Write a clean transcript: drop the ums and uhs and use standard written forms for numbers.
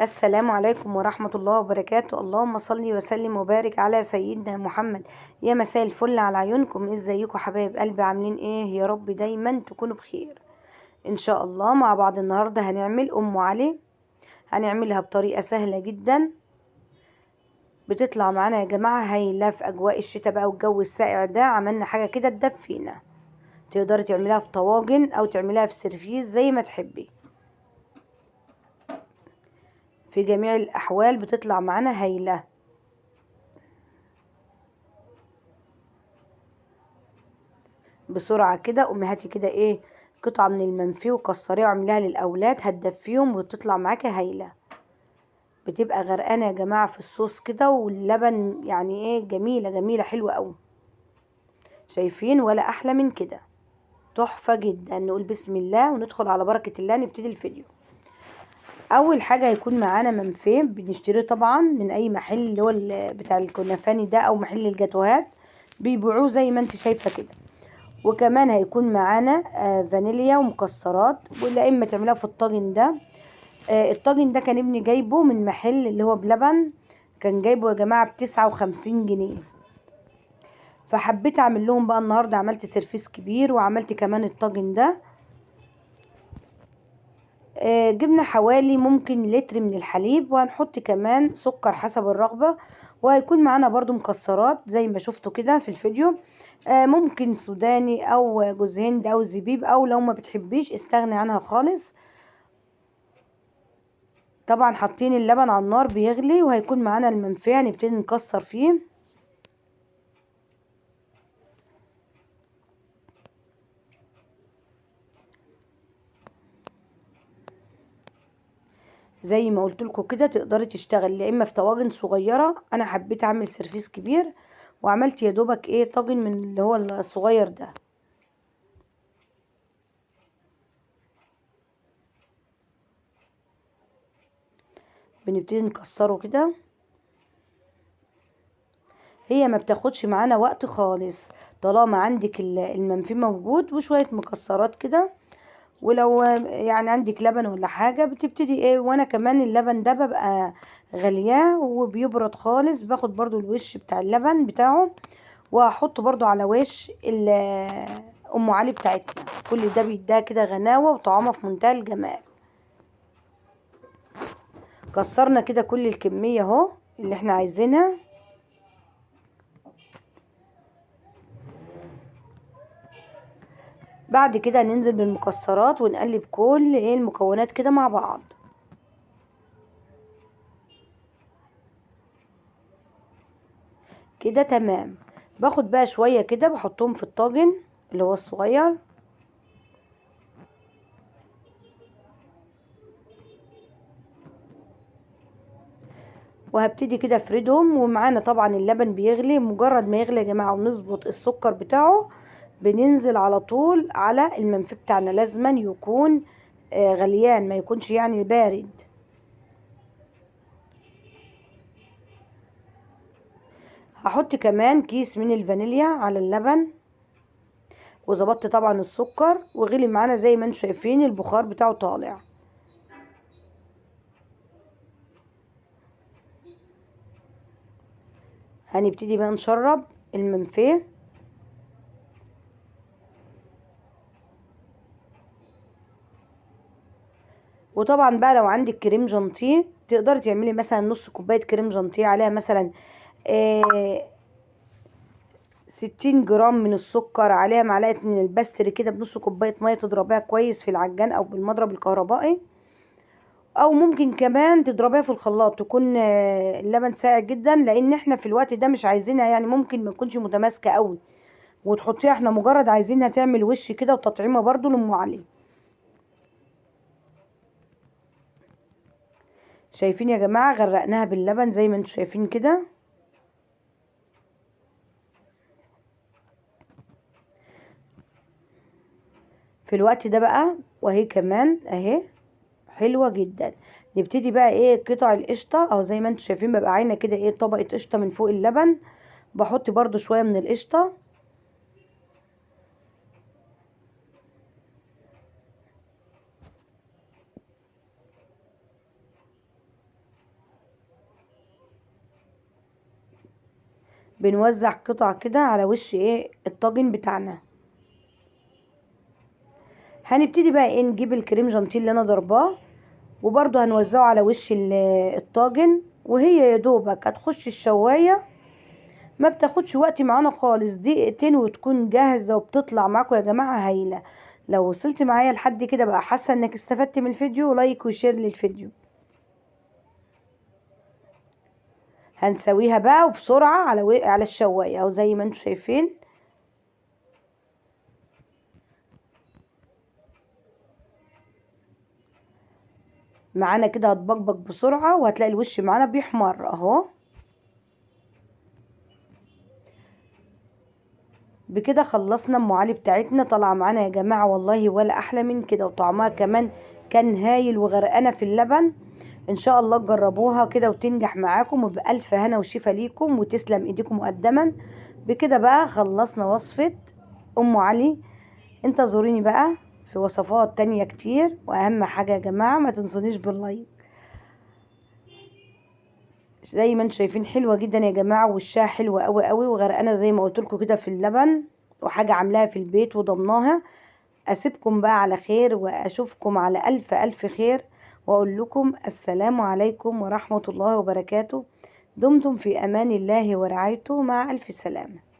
السلام عليكم ورحمة الله وبركاته. اللهم صل وسلم وبارك على سيدنا محمد. يا مساء الفل على عيونكم، ازيكم حبايب قلبي؟ عاملين ايه؟ يا رب دايما تكونوا بخير ان شاء الله. مع بعض النهاردة هنعمل ام علي. هنعملها بطريقة سهلة جدا، بتطلع معانا يا جماعة هايلة في اجواء الشتاء بقى والجو الساقع ده. عملنا حاجة كده تدفينا. تقدري تعمليها في طواجن او تعمليها في سيرفيس زي ما تحبي. في جميع الاحوال بتطلع معانا هايلة. بسرعة كده قومي هاتي كده ايه قطعة من المنفي وكسريها واعمليها للأولاد، هتدفيهم وتطلع معاكي هايلة. بتبقى غرقانة يا جماعة في الصوص كده واللبن، يعني ايه، جميلة جميلة حلوة قوي. شايفين؟ ولا أحلى من كده. تحفة جدا. نقول بسم الله وندخل على بركة الله نبتدي الفيديو. أول حاجة هيكون معانا منفي، بنشتريه طبعا من أي محل اللي هو بتاع الكنافاني ده أو محل الجاتوهات، بيبيعوه زي ما انت شايفة كده. وكمان هيكون معانا فانيليا ومكسرات، ولا اما تعملها في الطاجن ده. الطاجن ده كان ابني جايبه من محل اللي هو بلبن، كان جايبه يا جماعة ب59 جنيه. فحبيت اعمل لهم بقى النهاردة، عملت سيرفيس كبير وعملت كمان الطاجن ده. جبنا حوالي ممكن لتر من الحليب، وهنحط كمان سكر حسب الرغبة. وهيكون معانا برضو مكسرات زي ما شفتوا كده في الفيديو. ممكن سوداني او جوز هند او زبيب، او لو ما بتحبيش استغني عنها خالص. طبعا حاطين اللبن على النار بيغلي، وهيكون معانا المنفيه نبتدي نكسر فيه. زي ما قلت لكم كده تقدري تشتغل يا اما في طواجن صغيره، انا حبيت اعمل سيرفيس كبير وعملت يا دوبك ايه طاجن من اللي هو الصغير ده. بنبتدي نكسره كده. هي ما بتاخدش معانا وقت خالص، طالما عندك المنفي موجود وشويه مكسرات كده. ولو يعني عندك لبن ولا حاجة بتبتدي ايه. وانا كمان اللبن ده ببقى غلياه وبيبرد خالص، باخد برضو الوش بتاع اللبن بتاعه وهحطه برضو على وش ام علي بتاعتنا. كل ده بيديها كده غناوة وطعامة في منتهى الجمال. كسرنا كده كل الكمية اهو اللي احنا عايزينها. بعد كده هننزل بالمكسرات ونقلب كل ايه المكونات كده مع بعض. كده تمام. باخد بقى شوية كده بحطهم في الطاجن اللي هو الصغير. وهبتدي كده افردهم، ومعانا طبعا اللبن بيغلي. مجرد ما يغلي يا جماعة ونظبط السكر بتاعه، بننزل على طول على المنفي بتاعنا. لازما يكون غليان، ما يكونش يعني بارد. هحط كمان كيس من الفانيليا على اللبن. وظبطت طبعا السكر وغلي معانا زي ما انتم شايفين البخار بتاعه طالع. هنبتدي بقى نشرب المنفيه. وطبعا بقى لو عندك كريم جانتيه تقدري تعملي مثلا نص كوبايه كريم جانتيه عليها مثلا 60 جرام من السكر، عليها معلقة من البستري كده بنص كوباية مية، تضربيها كويس في العجان أو بالمضرب الكهربائي. أو ممكن كمان تضربيها في الخلاط، تكون اللبن ساقع جدا، لأن احنا في الوقت ده مش عايزينها، يعني ممكن ما تكونش متماسكة قوي وتحطيها. احنا مجرد عايزينها تعمل وش كده وتطعيمة برضو لأم علي. شايفين يا جماعة؟ غرقناها باللبن زي ما انتم شايفين كده. في الوقت ده بقى وهي كمان اهي حلوة جدا. نبتدي بقى ايه قطع القشطة، او زي ما انتم شايفين ببقى عاينة كده ايه طبقة قشطة من فوق اللبن. بحط برضو شوية من القشطة. بنوزع قطع كده على وش ايه الطاجن بتاعنا. هنبتدي بقى ايه نجيب الكريم جانتيه اللي انا ضرباه، وبرده هنوزعه على وش الطاجن، وهي يا دوبك هتخش الشوايه، ما بتاخدش وقت معانا خالص، دقيقتين وتكون جاهزه وبتطلع معاكم يا جماعه هايله. لو وصلت معايا لحد كده بقى حاسه انك استفدت من الفيديو، لايك وشير للفيديو. هنسويها بقى وبسرعه على الشوايه اهو زي ما انتم شايفين. معانا كده هتبقبق بسرعه، وهتلاقي الوش معانا بيحمر اهو. بكده خلصنا ام علي بتاعتنا، طالعه معانا يا جماعه والله ولا احلى من كده، وطعمها كمان كان هايل وغرقانه في اللبن. ان شاء الله تجربوها كده وتنجح معاكم، وبألف هنا وشفا ليكم، وتسلم ايديكم مقدما. بكده بقى خلصنا وصفه ام علي. انتظروني بقى في وصفات تانية كتير، واهم حاجه يا جماعه ما تنسونيش باللايك. زي ما انتم شايفين حلوه جدا يا جماعه، وشها حلوه قوي قوي وغرقانه زي ما قلت لكم كده في اللبن، وحاجه عاملاها في البيت وضمناها. اسيبكم بقى على خير، واشوفكم على الف الف خير، واقول لكم السلام عليكم ورحمه الله وبركاته. دمتم في امان الله ورعايته، مع الف سلامه.